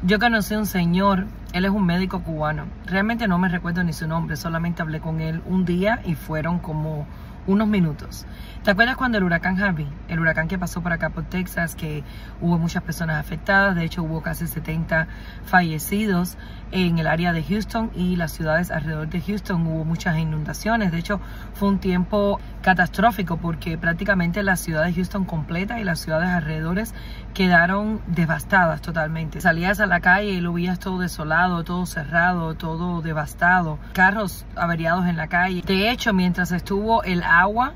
Yo conocí a un señor, él es un médico cubano. Realmente no me recuerdo ni su nombre, solamente hablé con él un día y fueron como unos minutos. ¿Te acuerdas cuando el huracán Harvey, el huracán que pasó por acá por Texas, que hubo muchas personas afectadas? De hecho hubo casi 70 fallecidos en el área de Houston y las ciudades alrededor de Houston. Hubo muchas inundaciones. De hecho fue un tiempo catastrófico porque prácticamente la ciudad de Houston completa y las ciudades alrededores quedaron devastadas totalmente. Salías a la calle y lo veías todo desolado, todo cerrado, todo devastado, carros averiados en la calle. De hecho, mientras estuvo el agua,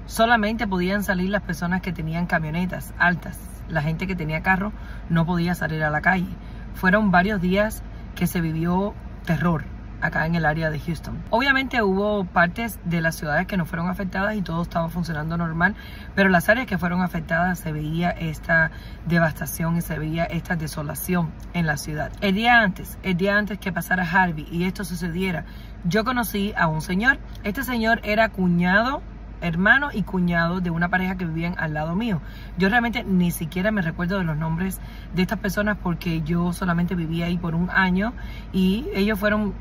solamente podían salir las personas que tenían camionetas altas. La gente que tenía carro no podía salir a la calle. Fueron varios días que se vivió terror acá en el área de Houston. Obviamente hubo partes de las ciudades que no fueron afectadas y todo estaba funcionando normal, pero las áreas que fueron afectadas se veía esta devastación y se veía esta desolación en la ciudad. El día antes que pasara Harvey y esto sucediera, yo conocí a un señor. Este señor era hermano y cuñado de una pareja que vivían al lado mío. Yo realmente ni siquiera me recuerdo de los nombres de estas personas porque yo solamente vivía ahí por un año y ellos fueron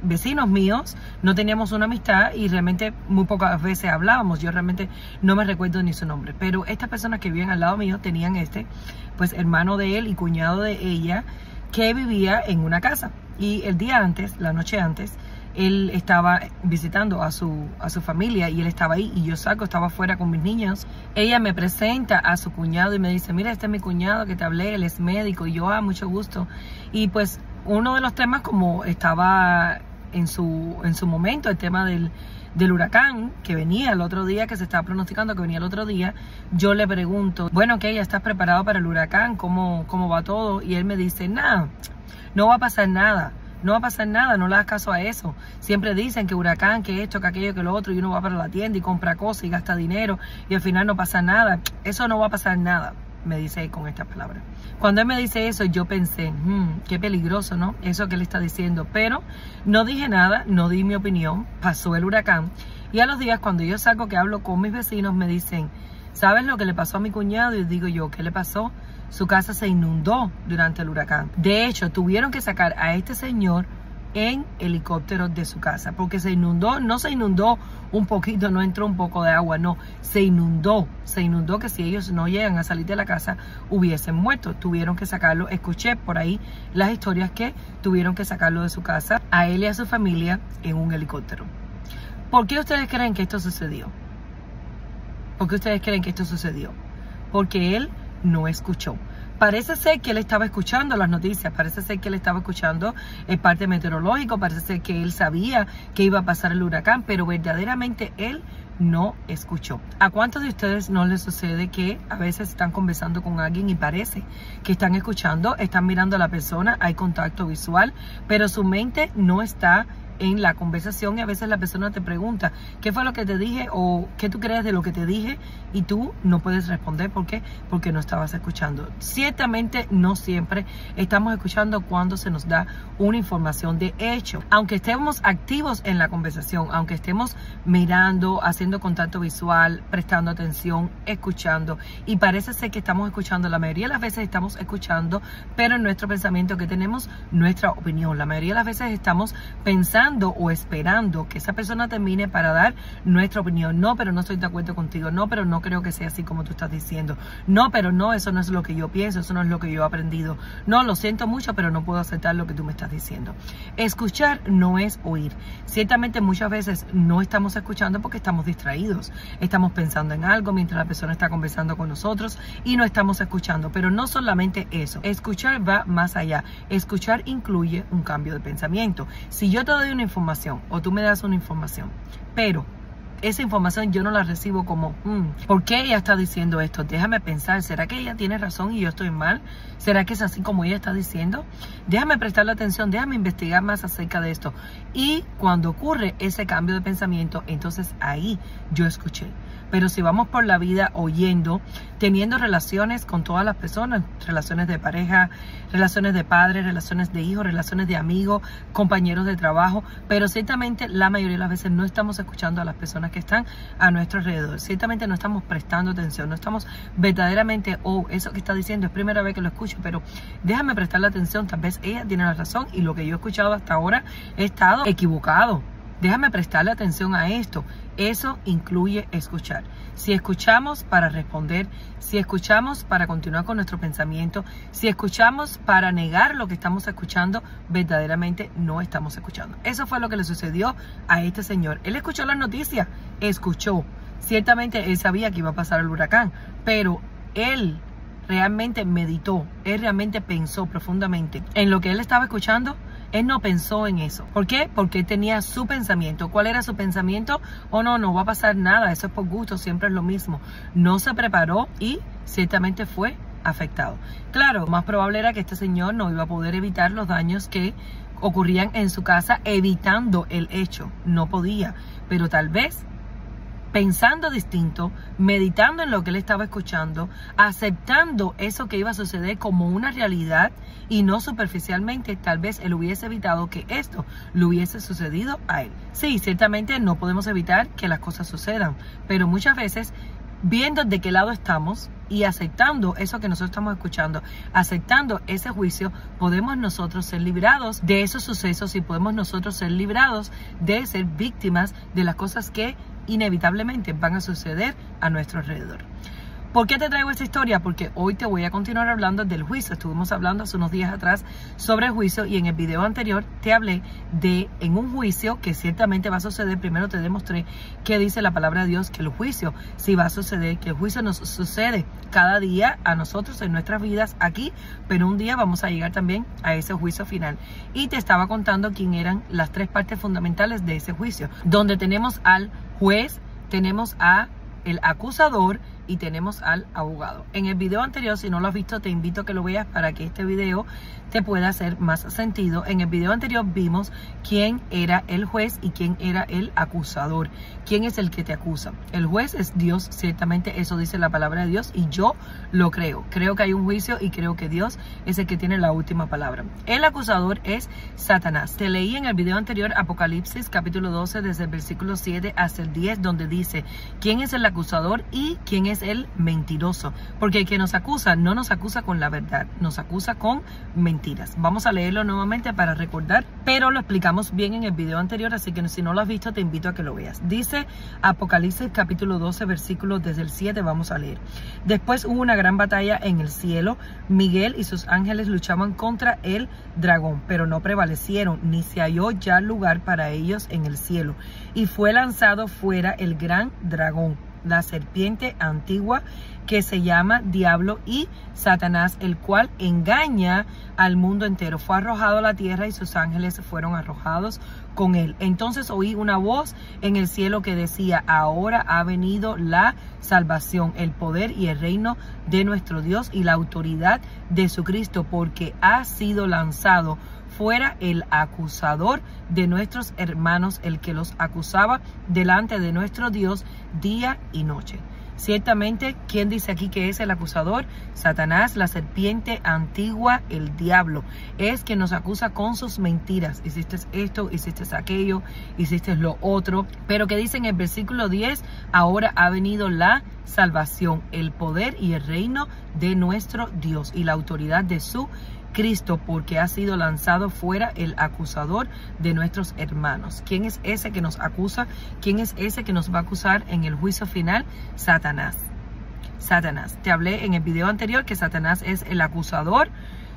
vecinos míos. No teníamos una amistad y realmente muy pocas veces hablábamos. Yo realmente no me recuerdo ni su nombre, pero estas personas que vivían al lado mío tenían pues hermano de él y cuñado de ella que vivía en una casa, y el día antes, la noche antes, él estaba visitando a su familia y él estaba ahí y yo estaba afuera con mis niños. Ella me presenta a su cuñado y me dice: mira, este es mi cuñado que te hablé, él es médico. Y yo, mucho gusto. Y pues uno de los temas, como estaba en su momento, el tema del huracán que venía el otro día, que se estaba pronosticando que venía el otro día, yo le pregunto: bueno, ¿qué? ¿Ya estás preparado para el huracán? ¿Cómo va todo? Y él me dice: nada, no va a pasar nada. No va a pasar nada, no le das caso a eso. Siempre dicen que huracán, que esto, que aquello, que lo otro, y uno va para la tienda y compra cosas y gasta dinero y al final no pasa nada. Eso no va a pasar nada, me dice él con estas palabras. Cuando él me dice eso, yo pensé, qué peligroso, ¿no? Eso que él está diciendo. Pero no dije nada, no di mi opinión. Pasó el huracán y a los días, cuando yo salgo que hablo con mis vecinos, me dicen: ¿sabes lo que le pasó a mi cuñado? Y digo yo: ¿qué le pasó? Su casa se inundó durante el huracán. De hecho, tuvieron que sacar a este señor en helicóptero de su casa, porque se inundó. No se inundó un poquito, no entró un poco de agua, no, se inundó que si ellos no llegan a salir de la casa hubiesen muerto. Tuvieron que sacarlo. Escuché por ahí las historias que tuvieron que sacarlo de su casa, a él y a su familia, en un helicóptero. ¿Por qué ustedes creen que esto sucedió? ¿Por qué ustedes creen que esto sucedió? Porque él no escuchó. Parece ser que él estaba escuchando las noticias, parece ser que él estaba escuchando el parte meteorológico, parece ser que él sabía que iba a pasar el huracán, pero verdaderamente él no escuchó. ¿A cuántos de ustedes no les sucede que a veces están conversando con alguien y parece que están escuchando, están mirando a la persona, hay contacto visual, pero su mente no está en la conversación, y a veces la persona te pregunta: ¿qué fue lo que te dije? O ¿qué tú crees de lo que te dije? Y tú no puedes responder. ¿Por qué? Porque no estabas escuchando. Ciertamente no siempre estamos escuchando cuando se nos da una información. De hecho, aunque estemos activos en la conversación, aunque estemos mirando, haciendo contacto visual, prestando atención, escuchando, y parece ser que estamos escuchando, la mayoría de las veces estamos escuchando, pero en nuestro pensamiento que tenemos nuestra opinión. La mayoría de las veces estamos pensando o esperando que esa persona termine para dar nuestra opinión. No, pero no estoy de acuerdo contigo. No, pero no creo que sea así como tú estás diciendo. No, pero no, eso no es lo que yo pienso, eso no es lo que yo he aprendido. No, lo siento mucho, pero no puedo aceptar lo que tú me estás diciendo. Escuchar no es oír. Ciertamente muchas veces no estamos escuchando porque estamos distraídos. Estamos pensando en algo mientras la persona está conversando con nosotros y no estamos escuchando. Pero no solamente eso. Escuchar va más allá. Escuchar incluye un cambio de pensamiento. Si yo te doy una información o tú me das una información, pero esa información yo no la recibo como ¿por qué ella está diciendo esto? Déjame pensar, ¿será que ella tiene razón y yo estoy mal? ¿Será que es así como ella está diciendo? Déjame prestarle atención, déjame investigar más acerca de esto. Y cuando ocurre ese cambio de pensamiento, entonces ahí yo escuché. Pero si vamos por la vida oyendo, teniendo relaciones con todas las personas, relaciones de pareja, relaciones de padres, relaciones de hijos, relaciones de amigos, compañeros de trabajo, pero ciertamente la mayoría de las veces no estamos escuchando a las personas que están a nuestro alrededor. Ciertamente no estamos prestando atención, no estamos verdaderamente, eso que está diciendo es primera vez que lo escucho, pero déjame prestarle atención, tal vez ella tiene la razón y lo que yo he escuchado hasta ahora he estado equivocado. Déjame prestarle atención a esto. Eso incluye escuchar. Si escuchamos para responder, si escuchamos para continuar con nuestro pensamiento, si escuchamos para negar lo que estamos escuchando, verdaderamente no estamos escuchando. Eso fue lo que le sucedió a este señor. Él escuchó las noticias, escuchó. Ciertamente él sabía que iba a pasar el huracán, pero él realmente meditó, él realmente pensó profundamente en lo que él estaba escuchando. Él no pensó en eso. ¿Por qué? Porque él tenía su pensamiento. ¿Cuál era su pensamiento? Oh, no va a pasar nada, eso es por gusto, siempre es lo mismo. No se preparó y ciertamente fue afectado. Claro, lo más probable era que este señor no iba a poder evitar los daños que ocurrían en su casa evitando el hecho. No podía, pero tal vez pensando distinto, meditando en lo que él estaba escuchando, aceptando eso que iba a suceder como una realidad y no superficialmente, tal vez él hubiese evitado que esto le hubiese sucedido a él. Sí, ciertamente no podemos evitar que las cosas sucedan, pero muchas veces viendo de qué lado estamos y aceptando eso que nosotros estamos escuchando, aceptando ese juicio, podemos nosotros ser librados de esos sucesos y podemos nosotros ser librados de ser víctimas de las cosas que inevitablemente van a suceder a nuestro alrededor. ¿Por qué te traigo esta historia? Porque hoy te voy a continuar hablando del juicio. Estuvimos hablando hace unos días atrás sobre el juicio y en el video anterior te hablé de en un juicio que ciertamente va a suceder. Primero te demostré que dice la palabra de Dios que el juicio sí va a suceder, que el juicio nos sucede cada día a nosotros en nuestras vidas aquí, pero un día vamos a llegar también a ese juicio final. Y te estaba contando quién eran las tres partes fundamentales de ese juicio, donde tenemos al juez, tenemos a el acusador y tenemos al abogado. En el video anterior, si no lo has visto, te invito a que lo veas para que este video te pueda hacer más sentido. En el video anterior vimos quién era el juez y quién era el acusador. ¿Quién es el que te acusa? El juez es Dios, ciertamente eso dice la palabra de Dios y yo lo creo. Creo que hay un juicio y creo que Dios es el que tiene la última palabra. El acusador es Satanás. Te leí en el video anterior Apocalipsis capítulo 12 desde el versículo 7 hasta el 10 donde dice quién es el acusador y quién es el mentiroso. Porque el que nos acusa no nos acusa con la verdad, nos acusa con mentiras. Vamos a leerlo nuevamente para recordar, pero lo explicamos bien en el video anterior, así que si no lo has visto te invito a que lo veas. Dice Apocalipsis capítulo 12 versículos desde el 7, vamos a leer. Después hubo una gran batalla en el cielo. Miguel y sus ángeles luchaban contra el dragón, pero no prevalecieron, ni se halló ya lugar para ellos en el cielo. Y fue lanzado fuera el gran dragón, la serpiente antigua que se llama Diablo y Satanás, el cual engaña al mundo entero. Fue arrojado a la tierra y sus ángeles fueron arrojados con él. Entonces oí una voz en el cielo que decía: ahora ha venido la salvación, el poder y el reino de nuestro Dios y la autoridad de su Cristo, porque ha sido lanzado fuera el acusador de nuestros hermanos, el que los acusaba delante de nuestro Dios día y noche. Ciertamente, ¿quién dice aquí que es el acusador? Satanás, la serpiente antigua, el diablo. Es quien nos acusa con sus mentiras. Hiciste esto, hiciste aquello, hiciste lo otro. Pero que dice en el versículo 10, ahora ha venido la salvación, el poder y el reino de nuestro Dios y la autoridad de su Cristo, porque ha sido lanzado fuera el acusador de nuestros hermanos. ¿Quién es ese que nos acusa? ¿Quién es ese que nos va a acusar en el juicio final? Satanás. Satanás. Te hablé en el video anterior que Satanás es el acusador.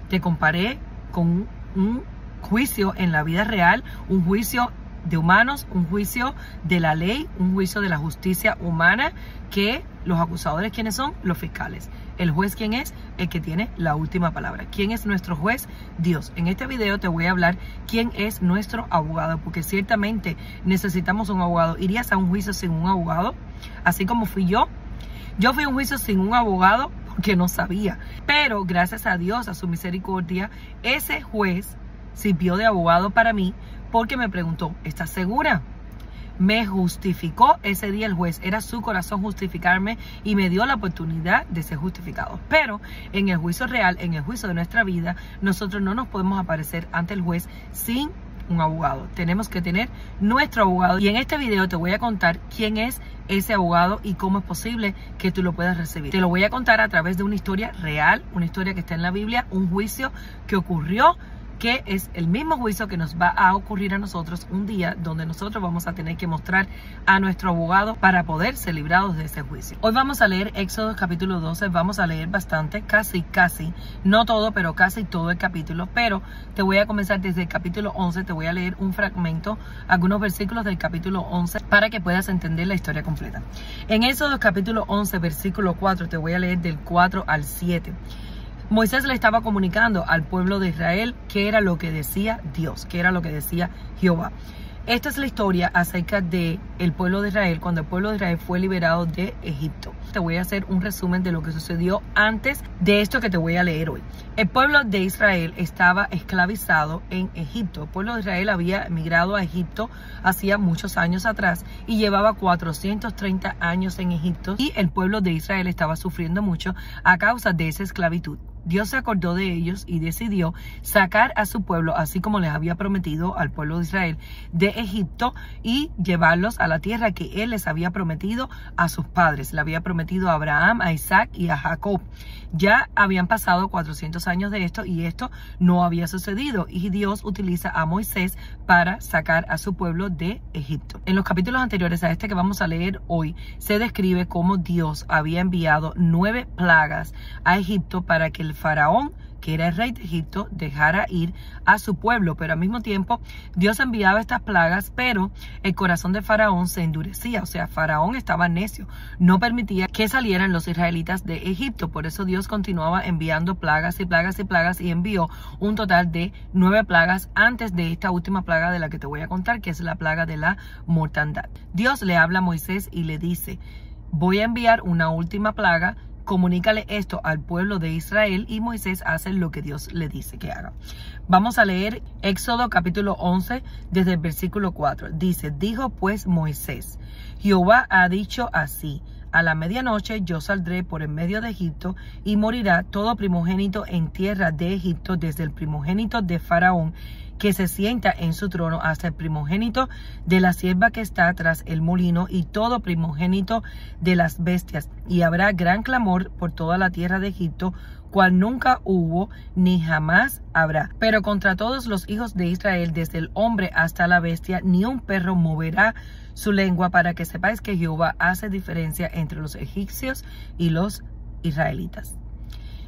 Te comparé con un juicio en la vida real, un juicio de humanos, un juicio de la ley, un juicio de la justicia humana, que los acusadores, ¿quiénes son? Los fiscales. El juez, ¿quién es? El que tiene la última palabra. ¿Quién es nuestro juez? Dios. En este video te voy a hablar quién es nuestro abogado, porque ciertamente necesitamos un abogado. ¿Irías a un juicio sin un abogado? Así como fui yo. Yo fui a un juicio sin un abogado porque no sabía. Pero gracias a Dios, a su misericordia, ese juez sirvió de abogado para mí porque me preguntó: ¿estás segura? me justificó ese día el juez. Era su corazón justificarme y me dio la oportunidad de ser justificado. Pero en el juicio real, en el juicio de nuestra vida, nosotros no nos podemos aparecer ante el juez sin un abogado. Tenemos que tener nuestro abogado, y en este video te voy a contar quién es ese abogado y cómo es posible que tú lo puedas recibir. Te lo voy a contar a través de una historia real, una historia que está en la Biblia, un juicio que ocurrió, que es el mismo juicio que nos va a ocurrir a nosotros un día, donde nosotros vamos a tener que mostrar a nuestro abogado para poder ser librados de ese juicio. Hoy vamos a leer Éxodo capítulo 12, vamos a leer bastante, casi, no todo, pero casi todo el capítulo, pero te voy a comenzar desde el capítulo 11, te voy a leer un fragmento, algunos versículos del capítulo 11, para que puedas entender la historia completa. En Éxodo capítulo 11, versículo 4, te voy a leer del 4 al 7. Moisés le estaba comunicando al pueblo de Israel qué era lo que decía Dios, qué era lo que decía Jehová. Esta es la historia acerca del pueblo de Israel, cuando el pueblo de Israel fue liberado de Egipto. Te voy a hacer un resumen de lo que sucedió antes de esto que te voy a leer hoy. El pueblo de Israel estaba esclavizado en Egipto. El pueblo de Israel había emigrado a Egipto hacía muchos años atrás y llevaba 430 años en Egipto, y el pueblo de Israel estaba sufriendo mucho a causa de esa esclavitud. Dios se acordó de ellos y decidió sacar a su pueblo, así como les había prometido al pueblo de Israel, de Egipto, y llevarlos a la tierra que Él les había prometido a sus padres. Le había prometido a Abraham, a Isaac y a Jacob. Ya habían pasado 400 años de esto y esto no había sucedido, y Dios utiliza a Moisés para sacar a su pueblo de Egipto. En los capítulos anteriores a este que vamos a leer hoy, se describe cómo Dios había enviado 9 plagas a Egipto para que el faraón, que era el rey de Egipto, dejara ir a su pueblo. Pero al mismo tiempo Dios enviaba estas plagas, pero el corazón de Faraón se endurecía. O sea, Faraón estaba necio, no permitía que salieran los israelitas de Egipto. Por eso Dios continuaba enviando plagas y plagas y plagas, y envió un total de 9 plagas antes de esta última plaga de la que te voy a contar, que es la plaga de la mortandad. Dios le habla a Moisés y le dice: voy a enviar una última plaga, comunícale esto al pueblo de Israel. Y Moisés hace lo que Dios le dice que haga. Vamos a leer Éxodo capítulo 11 desde el versículo 4. Dice: dijo pues Moisés: Jehová ha dicho así: a la medianoche yo saldré por en medio de Egipto, y morirá todo primogénito en tierra de Egipto, desde el primogénito de Faraón, que se sienta en su trono, hasta el primogénito de la sierva que está tras el molino, y todo primogénito de las bestias. Y habrá gran clamor por toda la tierra de Egipto, cual nunca hubo ni jamás habrá. Pero contra todos los hijos de Israel, desde el hombre hasta la bestia, ni un perro moverá su lengua, para que sepáis que Jehová hace diferencia entre los egipcios y los israelitas.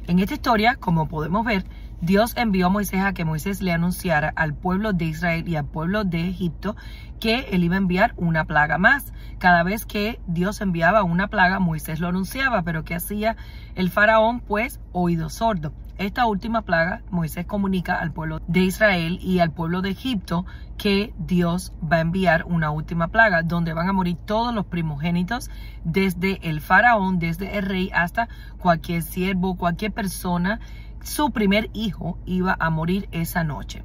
En esta historia, como podemos ver, Dios envió a Moisés a que Moisés le anunciara al pueblo de Israel y al pueblo de Egipto que Él iba a enviar una plaga más. Cada vez que Dios enviaba una plaga, Moisés lo anunciaba, pero ¿qué hacía el faraón? Pues oído sordo. Esta última plaga, Moisés comunica al pueblo de Israel y al pueblo de Egipto que Dios va a enviar una última plaga, donde van a morir todos los primogénitos, desde el faraón, desde el rey, hasta cualquier siervo, cualquier persona. Su primer hijo iba a morir esa noche.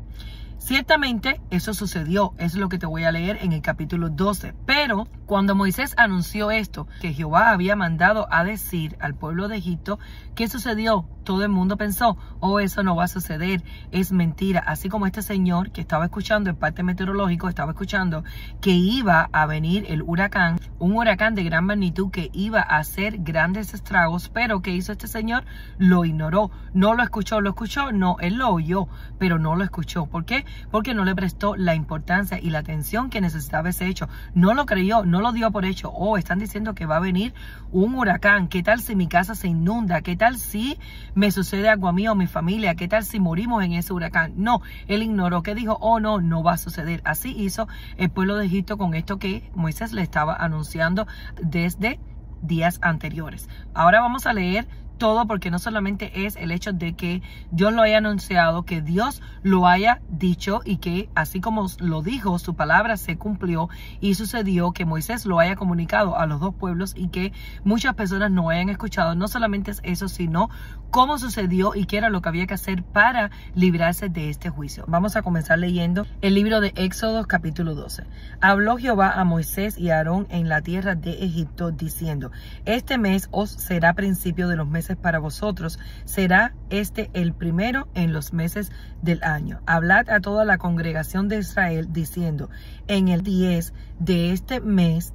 Ciertamente eso sucedió, es lo que te voy a leer en el capítulo 12. Pero cuando Moisés anunció esto, que Jehová había mandado a decir al pueblo de Egipto, ¿qué sucedió? Todo el mundo pensó: oh, eso no va a suceder, es mentira. Así como este señor que estaba escuchando, el parte meteorológico estaba escuchando que iba a venir el huracán, un huracán de gran magnitud que iba a hacer grandes estragos. Pero ¿qué hizo este señor? Lo ignoró, no lo escuchó. ¿Lo escuchó? No, él lo oyó, pero no lo escuchó. ¿Por qué? Porque no le prestó la importancia y la atención que necesitaba ese hecho. No lo creyó, no lo dio por hecho. Oh, están diciendo que va a venir un huracán. ¿Qué tal si mi casa se inunda? ¿Qué tal si me sucede algo a mí o a mi familia? ¿Qué tal si morimos en ese huracán? No, él ignoró. ¿Qué dijo? Oh, no, no va a suceder. Así hizo el pueblo de Egipto con esto que Moisés le estaba anunciando desde días anteriores. Ahora vamos a leer todo, porque no solamente es el hecho de que Dios lo haya anunciado, que Dios lo haya dicho y que así como lo dijo, su palabra se cumplió y sucedió, que Moisés lo haya comunicado a los dos pueblos y que muchas personas no hayan escuchado. No solamente es eso, sino cómo sucedió y qué era lo que había que hacer para librarse de este juicio. Vamos a comenzar leyendo el libro de Éxodo capítulo 12. Habló Jehová a Moisés y a Aarón en la tierra de Egipto diciendo: este mes os será principio de los meses para vosotros, será este el primero en los meses del año. Hablad a toda la congregación de Israel diciendo: en el 10 de este mes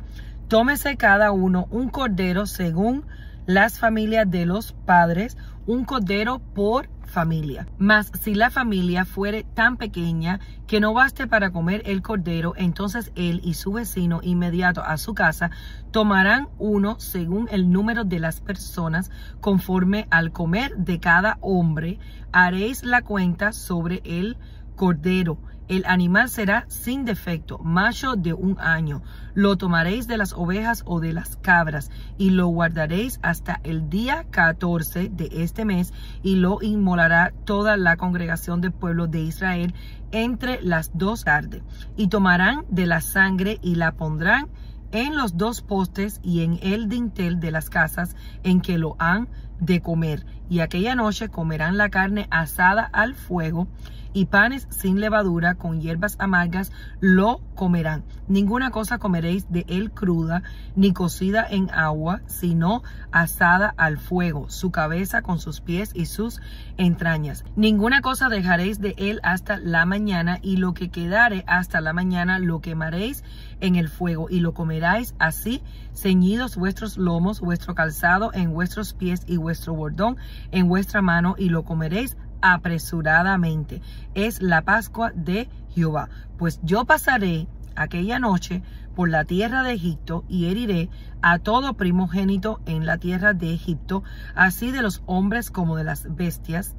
tómese cada uno un cordero según las familias de los padres, un cordero por familia. Mas si la familia fuere tan pequeña que no baste para comer el cordero, entonces él y su vecino inmediato a su casa tomarán uno según el número de las personas, conforme al comer de cada hombre. Haréis la cuenta sobre el cordero. El animal será sin defecto, macho de 1 año. Lo tomaréis de las ovejas o de las cabras y lo guardaréis hasta el día 14 de este mes y lo inmolará toda la congregación del pueblo de Israel entre las 2 tardes. Y tomarán de la sangre y la pondrán en los 2 postes y en el dintel de las casas en que lo han de comer. Y aquella noche comerán la carne asada al fuego y panes sin levadura con hierbas amargas lo comerán. Ninguna cosa comeréis de él cruda, ni cocida en agua, sino asada al fuego, su cabeza con sus pies y sus entrañas. Ninguna cosa dejaréis de él hasta la mañana, y lo que quedare hasta la mañana lo quemaréis en el fuego, y lo comeráis así, ceñidos vuestros lomos, vuestro calzado en vuestros pies y vuestro bordón en vuestra mano, y lo comeréis apresuradamente. Es la Pascua de Jehová. Pues yo pasaré aquella noche por la tierra de Egipto y heriré a todo primogénito en la tierra de Egipto, así de los hombres como de las bestias,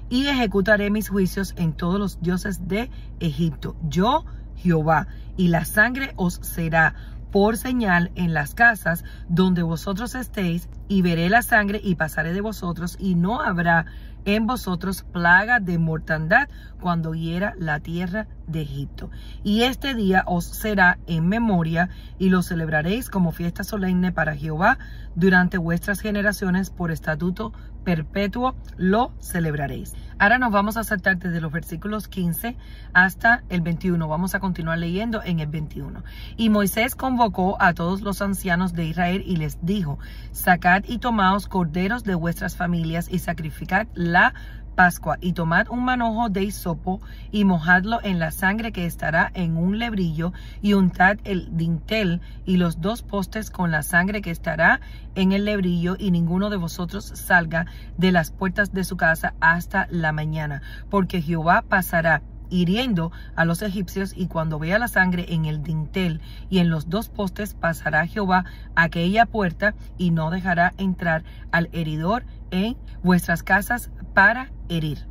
y ejecutaré mis juicios en todos los dioses de Egipto. Yo, Jehová, y la sangre os será por señal en las casas donde vosotros estéis, y veré la sangre y pasaré de vosotros, y no habrá en vosotros plaga de mortandad cuando hiera la tierra de Egipto. Y este día os será en memoria, y lo celebraréis como fiesta solemne para Jehová durante vuestras generaciones, por estatuto perpetuo lo celebraréis. Ahora nos vamos a saltar desde los versículos 15 hasta el 21. Vamos a continuar leyendo en el 21. Y Moisés convocó a todos los ancianos de Israel y les dijo: sacad y tomaos corderos de vuestras familias y sacrificad la Pascua, y tomad un manojo de hisopo y mojadlo en la sangre que estará en un lebrillo, y untad el dintel y los 2 postes con la sangre que estará en el lebrillo, y ninguno de vosotros salga de las puertas de su casa hasta la mañana, porque Jehová pasará hiriendo a los egipcios, y cuando vea la sangre en el dintel y en los 2 postes, pasará Jehová aquella puerta y no dejará entrar al heridor en vuestras casas para herir.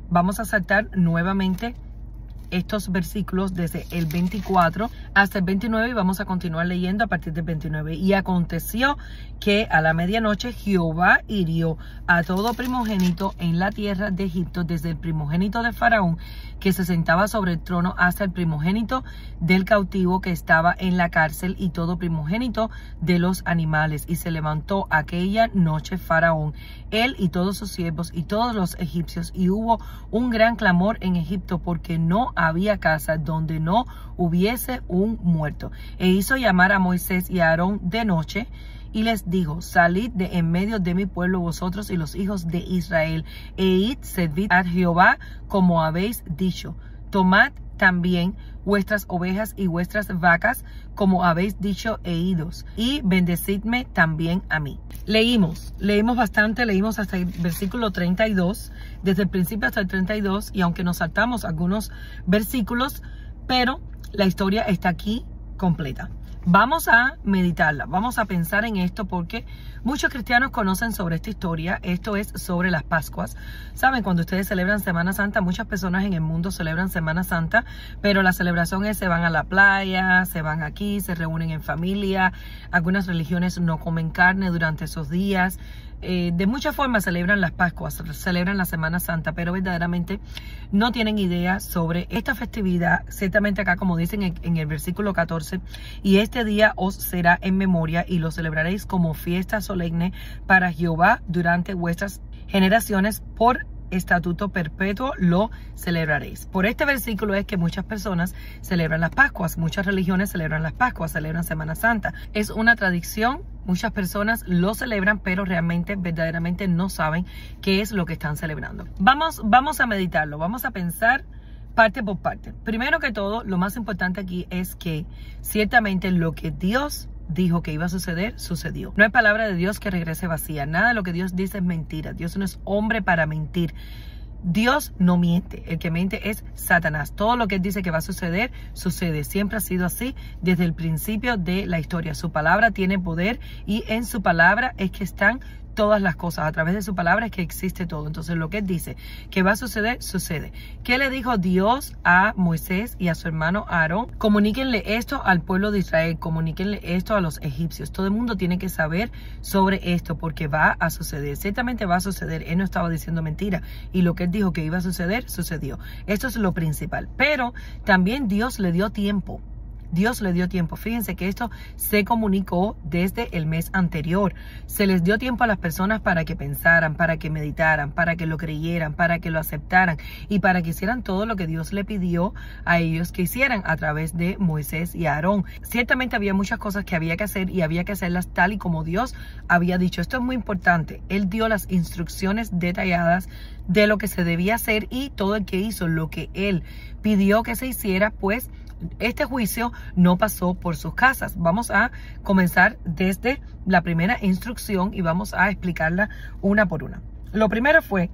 Vamos a saltar nuevamente estos versículos desde el 24 hasta el 29 y vamos a continuar leyendo a partir del 29. Y aconteció que a la medianoche Jehová hirió a todo primogénito en la tierra de Egipto, desde el primogénito de Faraón que se sentaba sobre el trono hasta el primogénito del cautivo que estaba en la cárcel, y todo primogénito de los animales. Y se levantó aquella noche Faraón, él y todos sus siervos y todos los egipcios, y hubo un gran clamor en Egipto, porque no había casa donde no hubiese un muerto. E hizo llamar a Moisés y a Aarón de noche, y les dijo: salid de en medio de mi pueblo, vosotros y los hijos de Israel, e id, servid a Jehová como habéis dicho. Tomad también vuestras ovejas y vuestras vacas, como habéis dicho, e idos, y bendecidme también a mí. Leímos bastante, leímos hasta el versículo 32, desde el principio hasta el 32, y aunque nos saltamos algunos versículos, pero la historia está aquí completa. Vamos a meditarla, vamos a pensar en esto, porque muchos cristianos conocen sobre esta historia. Esto es sobre las Pascuas. Saben, cuando ustedes celebran Semana Santa, muchas personas en el mundo celebran Semana Santa, pero la celebración es: se van a la playa, se van aquí, se reúnen en familia. Algunas religiones no comen carne durante esos días. de muchas formas celebran las Pascuas, celebran la Semana Santa, pero verdaderamente no tienen idea sobre esta festividad. Ciertamente acá, como dicen en el versículo 14, y este día os será en memoria y lo celebraréis como fiesta solemne para Jehová durante vuestras generaciones, por estatuto perpetuo lo celebraréis. Por este versículo es que muchas personas celebran las Pascuas, muchas religiones celebran las Pascuas, celebran Semana Santa. Es una tradición, muchas personas lo celebran, pero realmente, verdaderamente no saben qué es lo que están celebrando. Vamos a meditarlo, vamos a pensar parte por parte. Primero que todo, lo más importante aquí es que ciertamente lo que Dios dijo que iba a suceder, sucedió. No hay palabra de Dios que regrese vacía. Nada de lo que Dios dice es mentira. Dios no es hombre para mentir. Dios no miente. El que miente es Satanás. Todo lo que Él dice que va a suceder, sucede. Siempre ha sido así desde el principio de la historia. Su palabra tiene poder y en su palabra es que están todas las cosas. A través de su palabra es que existe todo. Entonces lo que Él dice que va a suceder, sucede. ¿Qué le dijo Dios a Moisés y a su hermano Aarón? Comuníquenle esto al pueblo de Israel, comuníquenle esto a los egipcios. Todo el mundo tiene que saber sobre esto porque va a suceder. Ciertamente va a suceder. Él no estaba diciendo mentira y lo que Él dijo que iba a suceder, sucedió. Esto es lo principal. Pero también Dios le dio tiempo. Dios le dio tiempo. Fíjense que esto se comunicó desde el mes anterior. Se les dio tiempo a las personas para que pensaran, para que meditaran, para que lo creyeran, para que lo aceptaran y para que hicieran todo lo que Dios le pidió a ellos que hicieran a través de Moisés y Aarón. Ciertamente había muchas cosas que había que hacer y había que hacerlas tal y como Dios había dicho. Esto es muy importante. Él dio las instrucciones detalladas de lo que se debía hacer y todo el que hizo lo que Él pidió que se hiciera, pues este juicio no pasó por sus casas. Vamos a comenzar desde la primera instrucción y vamos a explicarla una por una. Lo primero fue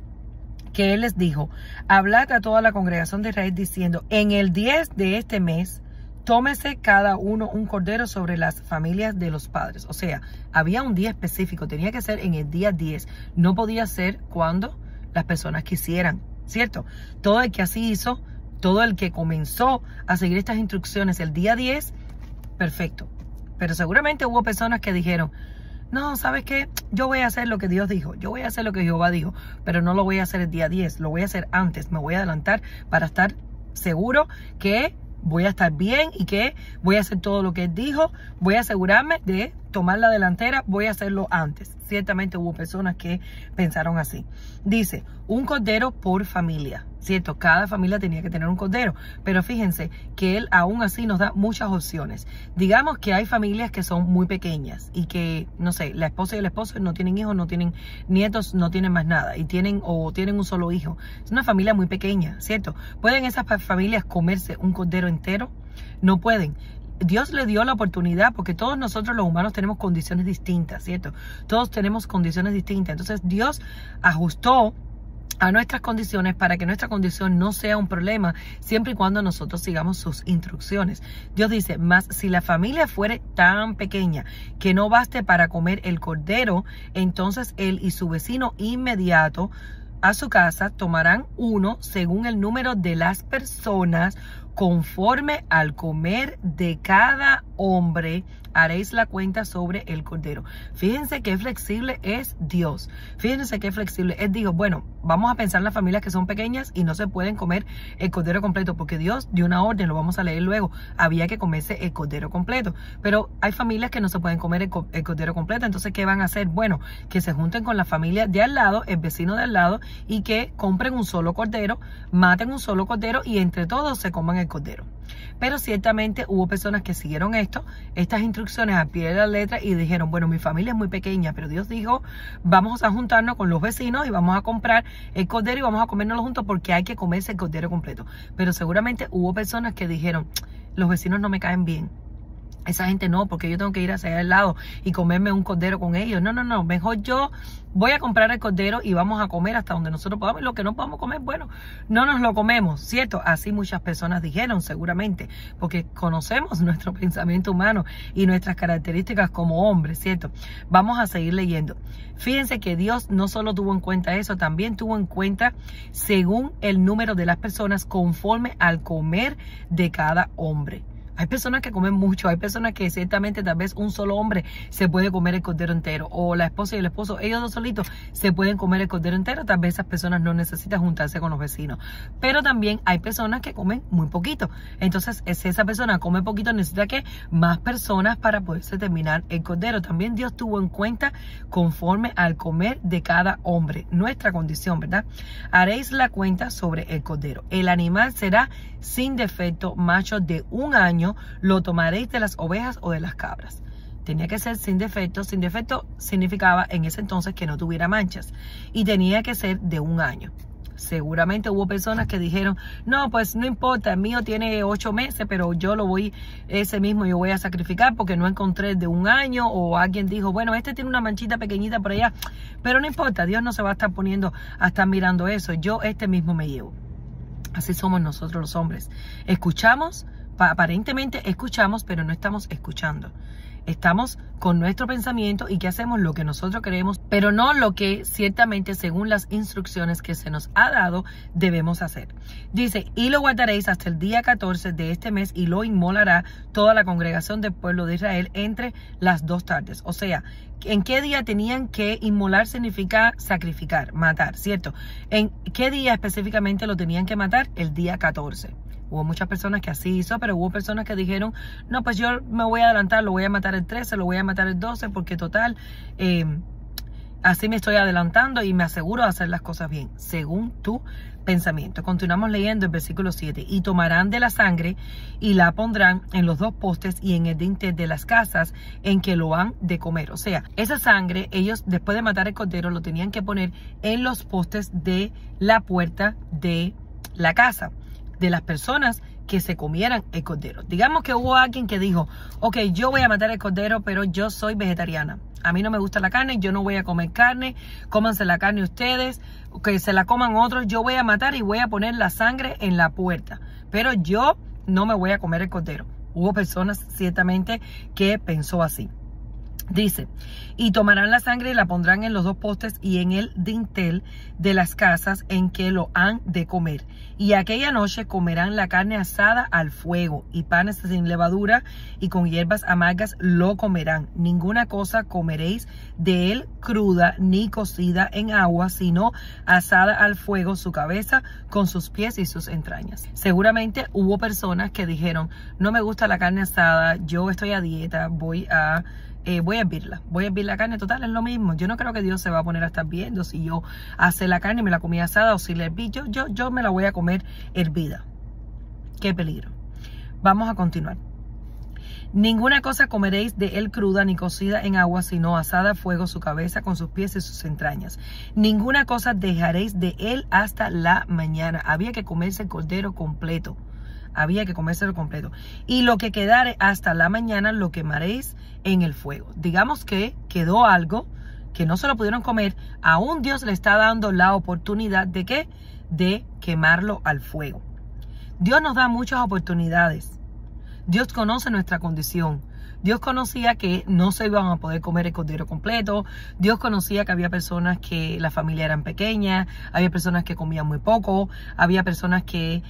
que Él les dijo: hablad a toda la congregación de Israel diciendo, en el 10 de este mes, tómese cada uno un cordero sobre las familias de los padres. O sea, había un día específico, tenía que ser en el día 10. No podía ser cuando las personas quisieran, ¿cierto? Todo el que así hizo, todo el que comenzó a seguir estas instrucciones el día 10, perfecto. Pero seguramente hubo personas que dijeron, no, ¿sabes qué? Yo voy a hacer lo que Dios dijo, yo voy a hacer lo que Jehová dijo, pero no lo voy a hacer el día 10, lo voy a hacer antes, me voy a adelantar para estar seguro que voy a estar bien y que voy a hacer todo lo que Él dijo, voy a asegurarme de tomar la delantera, voy a hacerlo antes. Ciertamente hubo personas que pensaron así. Dice, un cordero por familia, ¿cierto? Cada familia tenía que tener un cordero, pero fíjense que Él aún así nos da muchas opciones. Digamos que hay familias que son muy pequeñas y que, no sé, la esposa y el esposo no tienen hijos, no tienen nietos, no tienen más nada y tienen un solo hijo. Es una familia muy pequeña, ¿cierto? ¿Pueden esas familias comerse un cordero entero? No pueden. Dios le dio la oportunidad porque todos nosotros los humanos tenemos condiciones distintas, ¿cierto? Todos tenemos condiciones distintas. Entonces Dios ajustó a nuestras condiciones para que nuestra condición no sea un problema siempre y cuando nosotros sigamos sus instrucciones. Dios dice, mas si la familia fuere tan pequeña que no baste para comer el cordero, entonces él y su vecino inmediato a su casa tomarán uno según el número de las personas, conforme al comer de cada hombre haréis la cuenta sobre el cordero. Fíjense qué flexible es Dios. Fíjense qué flexible. Él dijo, bueno, vamos a pensar en las familias que son pequeñas y no se pueden comer el cordero completo, porque Dios dio una orden, lo vamos a leer luego. Había que comerse el cordero completo. Pero hay familias que no se pueden comer el cordero completo. Entonces, ¿qué van a hacer? Bueno, que se junten con la familia de al lado, el vecino de al lado, y que compren un solo cordero, maten un solo cordero y entre todos se coman el cordero. Pero ciertamente hubo personas que siguieron estas instrucciones al pie de la letra y dijeron, bueno, mi familia es muy pequeña, pero Dios dijo, vamos a juntarnos con los vecinos y vamos a comprar el cordero y vamos a comérnoslo juntos porque hay que comerse el cordero completo. Pero seguramente hubo personas que dijeron, los vecinos no me caen bien. Esa gente no, porque yo tengo que ir hacia allá al lado y comerme un cordero con ellos. No, mejor yo voy a comprar el cordero y vamos a comer hasta donde nosotros podamos. Y lo que no podamos comer, bueno, no nos lo comemos, ¿cierto? Así muchas personas dijeron seguramente, porque conocemos nuestro pensamiento humano y nuestras características como hombres, ¿cierto? Vamos a seguir leyendo. Fíjense que Dios no solo tuvo en cuenta eso, también tuvo en cuenta según el número de las personas conforme al comer de cada hombre. Hay personas que comen mucho, hay personas que ciertamente tal vez un solo hombre se puede comer el cordero entero, o la esposa y el esposo, ellos dos solitos se pueden comer el cordero entero. Tal vez esas personas no necesitan juntarse con los vecinos, pero también hay personas que comen muy poquito. Entonces, si esa persona come poquito, necesita que más personas para poderse terminar el cordero. También Dios tuvo en cuenta conforme al comer de cada hombre, nuestra condición, ¿verdad? Haréis la cuenta sobre el cordero. El animal será sin defecto, macho de 1 año, lo tomaréis de las ovejas o de las cabras. Tenía que ser sin defecto. Sin defecto significaba en ese entonces que no tuviera manchas, y tenía que ser de 1 año. Seguramente hubo personas que dijeron, no, pues no importa, el mío tiene 8 meses, pero yo lo voy, ese mismo yo voy a sacrificar porque no encontré de 1 año. O alguien dijo, bueno, este tiene una manchita pequeñita por allá, pero no importa, Dios no se va a estar poniendo a estar mirando eso, yo este mismo me llevo. Así somos nosotros los hombres. Escuchamos, aparentemente escuchamos, pero no estamos escuchando. Estamos con nuestro pensamiento y que hacemos lo que nosotros queremos, pero no lo que ciertamente según las instrucciones que se nos ha dado debemos hacer. Dice, y lo guardaréis hasta el día 14 de este mes y lo inmolará toda la congregación del pueblo de Israel entre las 2 tardes. O sea, ¿en qué día tenían que inmolar? Significa sacrificar, matar, ¿cierto? ¿En qué día específicamente lo tenían que matar? El día 14. Hubo muchas personas que así hizo, pero hubo personas que dijeron, no, pues yo me voy a adelantar, lo voy a matar el 13, lo voy a matar el 12, porque total, así me estoy adelantando y me aseguro de hacer las cosas bien, según tu pensamiento. Continuamos leyendo el versículo 7. Y tomarán de la sangre y la pondrán en los 2 postes y en el dintel de las casas en que lo han de comer. O sea, esa sangre, ellos después de matar el cordero, lo tenían que poner en los postes de la puerta de la casa de las personas que se comieran el cordero. Digamos que hubo alguien que dijo, ok, yo voy a matar el cordero, pero yo soy vegetariana. A mí no me gusta la carne, yo no voy a comer carne, cómanse la carne ustedes, que se la coman otros, yo voy a matar y voy a poner la sangre en la puerta, pero yo no me voy a comer el cordero. Hubo personas ciertamente que pensó así. Dice, y tomarán la sangre y la pondrán en los 2 postes y en el dintel de las casas en que lo han de comer. Y aquella noche comerán la carne asada al fuego y panes sin levadura y con hierbas amargas lo comerán. Ninguna cosa comeréis de él cruda ni cocida en agua, sino asada al fuego, su cabeza con sus pies y sus entrañas. Seguramente hubo personas que dijeron, no me gusta la carne asada, yo estoy a dieta, voy a hervirla. Voy a hervir la carne, total, es lo mismo. Yo no creo que Dios se va a poner a estar viendo si yo hace la carne y me la comí asada o si la herví. Yo me la voy a comer hervida. Qué peligro. Vamos a continuar. Ninguna cosa comeréis de él cruda ni cocida en agua, sino asada a fuego, su cabeza con sus pies y sus entrañas. Ninguna cosa dejaréis de él hasta la mañana. Había que comerse el cordero completo. Había que comérselo completo. Y lo que quedare hasta la mañana lo quemaréis en el fuego. Digamos que quedó algo que no se lo pudieron comer. Aún Dios le está dando la oportunidad de ¿qué? De quemarlo al fuego. Dios nos da muchas oportunidades. Dios conoce nuestra condición. Dios conocía que no se iban a poder comer el cordero completo. Dios conocía que había personas que la familia eran pequeña, había personas que comían muy poco, había personas que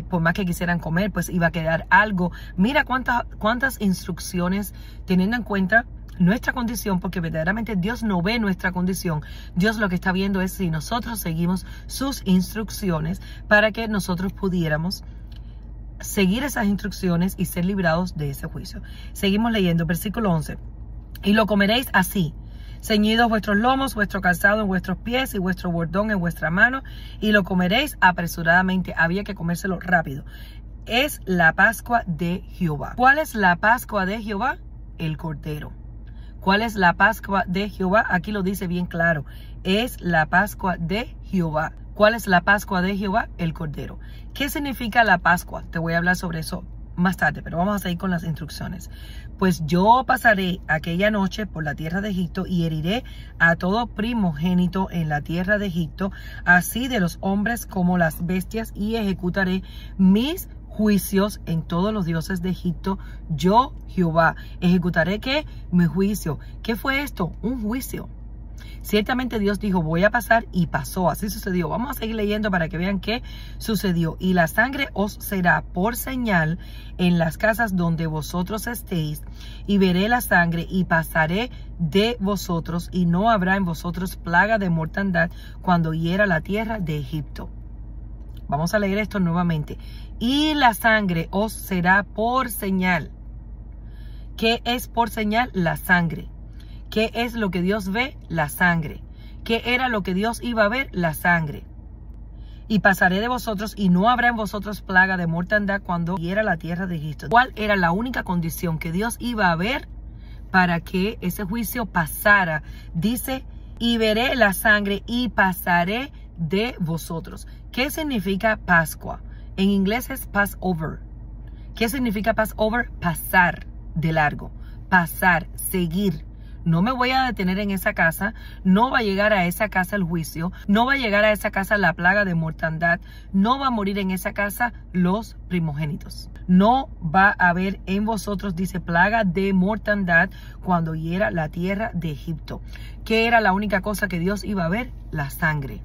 por más que quisieran comer, pues iba a quedar algo. Mira cuántas instrucciones, teniendo en cuenta nuestra condición, porque verdaderamente Dios no ve nuestra condición. Dios lo que está viendo es si nosotros seguimos sus instrucciones para que nosotros pudiéramos seguir esas instrucciones y ser librados de ese juicio. Seguimos leyendo, versículo 11. Y lo comeréis así, ceñidos vuestros lomos, vuestro calzado en vuestros pies y vuestro bordón en vuestra mano, y lo comeréis apresuradamente. Había que comérselo rápido. Es la Pascua de Jehová. ¿Cuál es la Pascua de Jehová? El cordero. ¿Cuál es la Pascua de Jehová? Aquí lo dice bien claro. Es la Pascua de Jehová. ¿Cuál es la Pascua de Jehová? El cordero. ¿Qué significa la Pascua? Te voy a hablar sobre eso más tarde, pero vamos a seguir con las instrucciones. Pues yo pasaré aquella noche por la tierra de Egipto y heriré a todo primogénito en la tierra de Egipto, así de los hombres como las bestias, y ejecutaré mis juicios en todos los dioses de Egipto. Yo, Jehová, ejecutaré ¿qué? Mi juicio. ¿Qué fue esto? Un juicio. Ciertamente Dios dijo, voy a pasar, y pasó, así sucedió. Vamos a seguir leyendo para que vean qué sucedió. Y la sangre os será por señal en las casas donde vosotros estéis, y veré la sangre y pasaré de vosotros, y no habrá en vosotros plaga de mortandad cuando hiera la tierra de Egipto. Vamos a leer esto nuevamente. Y la sangre os será por señal. ¿Qué es por señal? La sangre. ¿Qué es lo que Dios ve? La sangre. ¿Qué era lo que Dios iba a ver? La sangre. Y pasaré de vosotros, y no habrá en vosotros plaga de mortandad cuando hiera la tierra de Egipto. ¿Cuál era la única condición que Dios iba a ver para que ese juicio pasara? Dice, y veré la sangre y pasaré de vosotros. ¿Qué significa Pascua? En inglés es Passover. ¿Qué significa Passover? Pasar de largo, pasar, seguir. No me voy a detener en esa casa, no va a llegar a esa casa el juicio, no va a llegar a esa casa la plaga de mortandad, no va a morir en esa casa los primogénitos. No va a haber en vosotros, dice, plaga de mortandad cuando hiera la tierra de Egipto. ¿Qué era la única cosa que Dios iba a ver? La sangre.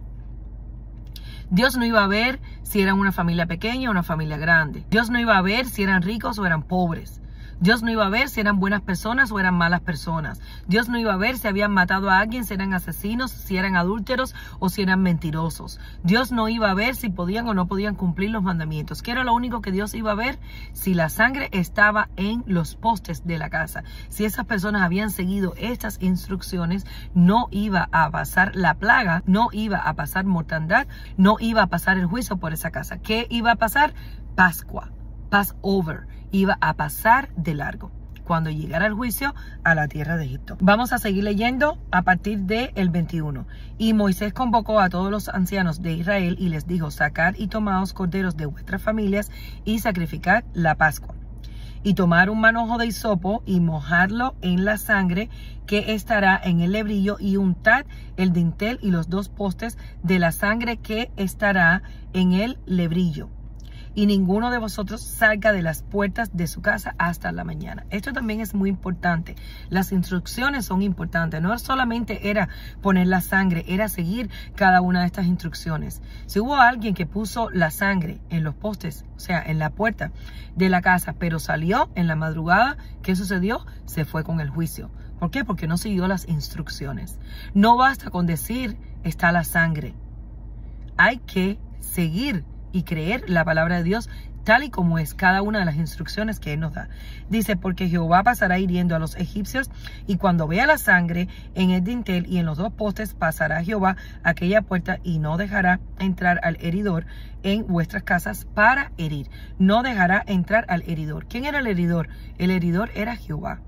Dios no iba a ver si eran una familia pequeña o una familia grande. Dios no iba a ver si eran ricos o eran pobres. Dios no iba a ver si eran buenas personas o eran malas personas. Dios no iba a ver si habían matado a alguien, si eran asesinos, si eran adúlteros o si eran mentirosos. Dios no iba a ver si podían o no podían cumplir los mandamientos. ¿Qué era lo único que Dios iba a ver? Si la sangre estaba en los postes de la casa. Si esas personas habían seguido estas instrucciones, no iba a pasar la plaga, no iba a pasar mortandad, no iba a pasar el juicio por esa casa. ¿Qué iba a pasar? Pascua, Passover. Iba a pasar de largo cuando llegara el juicio a la tierra de Egipto. Vamos a seguir leyendo a partir del 21. Y Moisés convocó a todos los ancianos de Israel y les dijo, sacad y tomaos corderos de vuestras familias y sacrificad la Pascua. Y tomar un manojo de hisopo y mojadlo en la sangre que estará en el lebrillo, y untad el dintel y los 2 postes de la sangre que estará en el lebrillo. Y ninguno de vosotros salga de las puertas de su casa hasta la mañana. Esto también es muy importante. Las instrucciones son importantes. No solamente era poner la sangre, era seguir cada una de estas instrucciones. Si hubo alguien que puso la sangre en los postes, o sea, en la puerta de la casa, pero salió en la madrugada, ¿qué sucedió? Se fue con el juicio. ¿Por qué? Porque no siguió las instrucciones. No basta con decir, está la sangre. Hay que seguir y creer la palabra de Dios tal y como es cada una de las instrucciones que Él nos da. Dice, porque Jehová pasará hiriendo a los egipcios, y cuando vea la sangre en el dintel y en los 2 postes, pasará Jehová aquella puerta y no dejará entrar al heridor en vuestras casas para herir. No dejará entrar al heridor. ¿Quién era el heridor? El heridor era Jehová.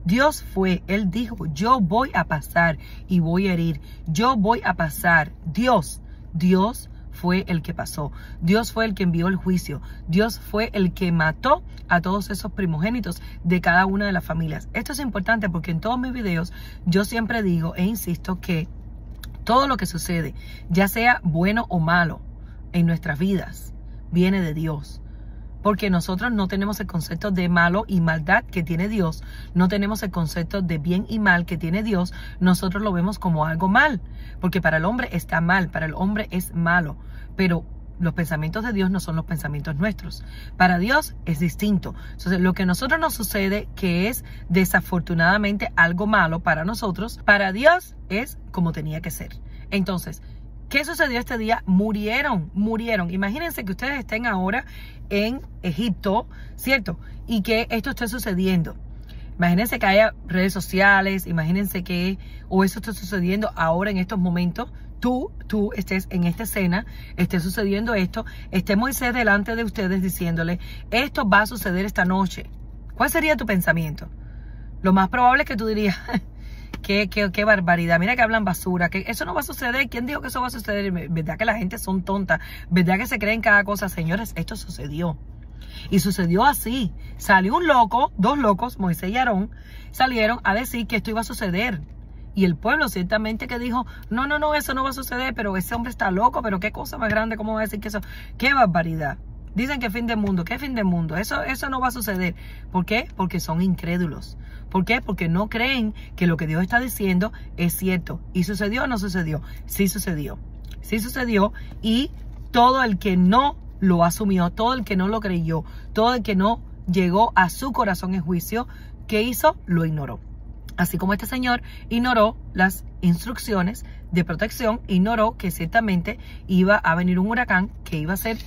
Dios fue, Él dijo, yo voy a pasar y voy a herir. Yo voy a pasar. Dios fue el que pasó. Dios fue el que envió el juicio. Dios fue el que mató a todos esos primogénitos de cada una de las familias. Esto es importante porque en todos mis videos yo siempre digo e insisto que todo lo que sucede, ya sea bueno o malo en nuestras vidas, viene de Dios. Porque nosotros no tenemos el concepto de malo y maldad que tiene Dios. No tenemos el concepto de bien y mal que tiene Dios. Nosotros lo vemos como algo mal. Porque para el hombre está mal, para el hombre es malo. Pero los pensamientos de Dios no son los pensamientos nuestros. Para Dios es distinto. Entonces, lo que a nosotros nos sucede, que es desafortunadamente algo malo para nosotros, para Dios es como tenía que ser. Entonces, ¿qué sucedió este día? Murieron. Imagínense que ustedes estén ahora en Egipto, ¿cierto? Y que esto esté sucediendo. Imagínense que haya redes sociales, imagínense que, o eso esté sucediendo ahora en estos momentos. Tú estés en esta escena, esté sucediendo esto, esté Moisés delante de ustedes diciéndole, esto va a suceder esta noche. ¿Cuál sería tu pensamiento? Lo más probable es que tú dirías, qué barbaridad, mira que hablan basura, que eso no va a suceder. ¿Quién dijo que eso va a suceder? ¿Verdad que la gente son tontas? ¿Verdad que se creen cada cosa? Señores, esto sucedió. Y sucedió así. Salió un loco, 2 locos, Moisés y Aarón, salieron a decir que esto iba a suceder. Y el pueblo ciertamente que dijo, no, eso no va a suceder, pero ese hombre está loco, pero qué cosa más grande, ¿cómo va a decir que eso? ¡Qué barbaridad! Dicen que fin del mundo. ¿Qué fin del mundo? Eso no va a suceder. ¿Por qué? Porque son incrédulos. ¿Por qué? Porque no creen que lo que Dios está diciendo es cierto. ¿Y sucedió o no sucedió? Sí sucedió. Sí sucedió, y todo el que no lo asumió, todo el que no lo creyó, todo el que no llegó a su corazón en juicio, ¿qué hizo? Lo ignoró. Así como este señor ignoró las instrucciones de protección, ignoró que ciertamente iba a venir un huracán que iba a ser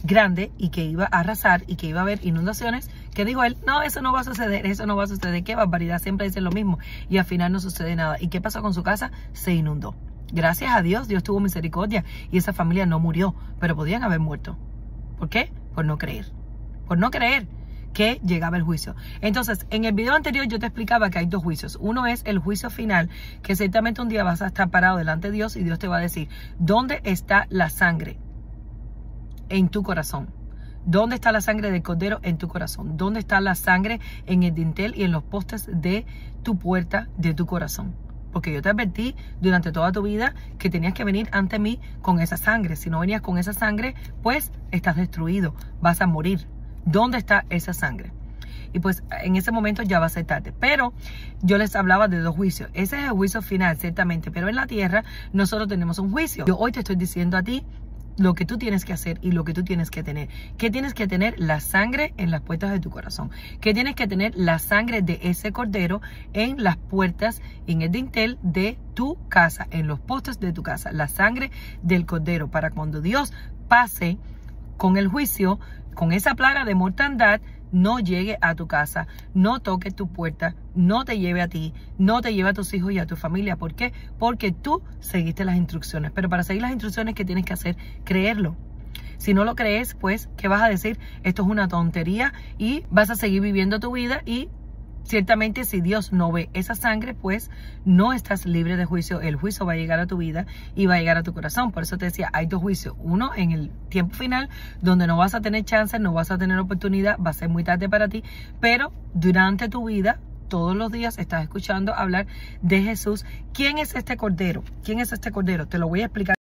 grande y que iba a arrasar y que iba a haber inundaciones, que dijo él, no, eso no va a suceder, eso no va a suceder. Qué barbaridad, siempre dicen lo mismo y al final no sucede nada. ¿Y qué pasó con su casa? Se inundó. Gracias a Dios, Dios tuvo misericordia y esa familia no murió, pero podían haber muerto. ¿Por qué? Por no creer. Por no creer que llegaba el juicio. Entonces, en el video anterior yo te explicaba que hay dos juicios. Uno es el juicio final, que ciertamente un día vas a estar parado delante de Dios y Dios te va a decir, ¿dónde está la sangre en tu corazón? ¿Dónde está la sangre del cordero en tu corazón? ¿Dónde está la sangre en el dintel y en los postes de tu puerta, de tu corazón? Porque yo te advertí durante toda tu vida que tenías que venir ante mí con esa sangre. Si no venías con esa sangre, pues estás destruido, vas a morir. ¿Dónde está esa sangre? Y pues en ese momento ya va a ser tarde. Pero yo les hablaba de dos juicios. Ese es el juicio final, ciertamente. Pero en la tierra nosotros tenemos un juicio. Yo hoy te estoy diciendo a ti lo que tú tienes que hacer y lo que tú tienes que tener. ¿Qué tienes que tener? La sangre en las puertas de tu corazón. ¿Qué tienes que tener? La sangre de ese cordero en las puertas, en el dintel de tu casa, en los postes de tu casa. La sangre del cordero, para cuando Dios pase con el juicio, con esa plaga de mortandad, no llegue a tu casa, no toque tu puerta, no te lleve a ti, no te lleve a tus hijos y a tu familia. ¿Por qué? Porque tú seguiste las instrucciones. Pero para seguir las instrucciones, ¿qué tienes que hacer? Creerlo. Si no lo crees, pues, ¿qué vas a decir? Esto es una tontería y vas a seguir viviendo tu vida y ciertamente si Dios no ve esa sangre, pues no estás libre de juicio. El juicio va a llegar a tu vida y va a llegar a tu corazón. Por eso te decía, hay dos juicios. Uno en el tiempo final, donde no vas a tener chance, no vas a tener oportunidad, va a ser muy tarde para ti. Pero durante tu vida, todos los días estás escuchando hablar de Jesús. ¿Quién es este cordero? ¿Quién es este cordero? Te lo voy a explicar.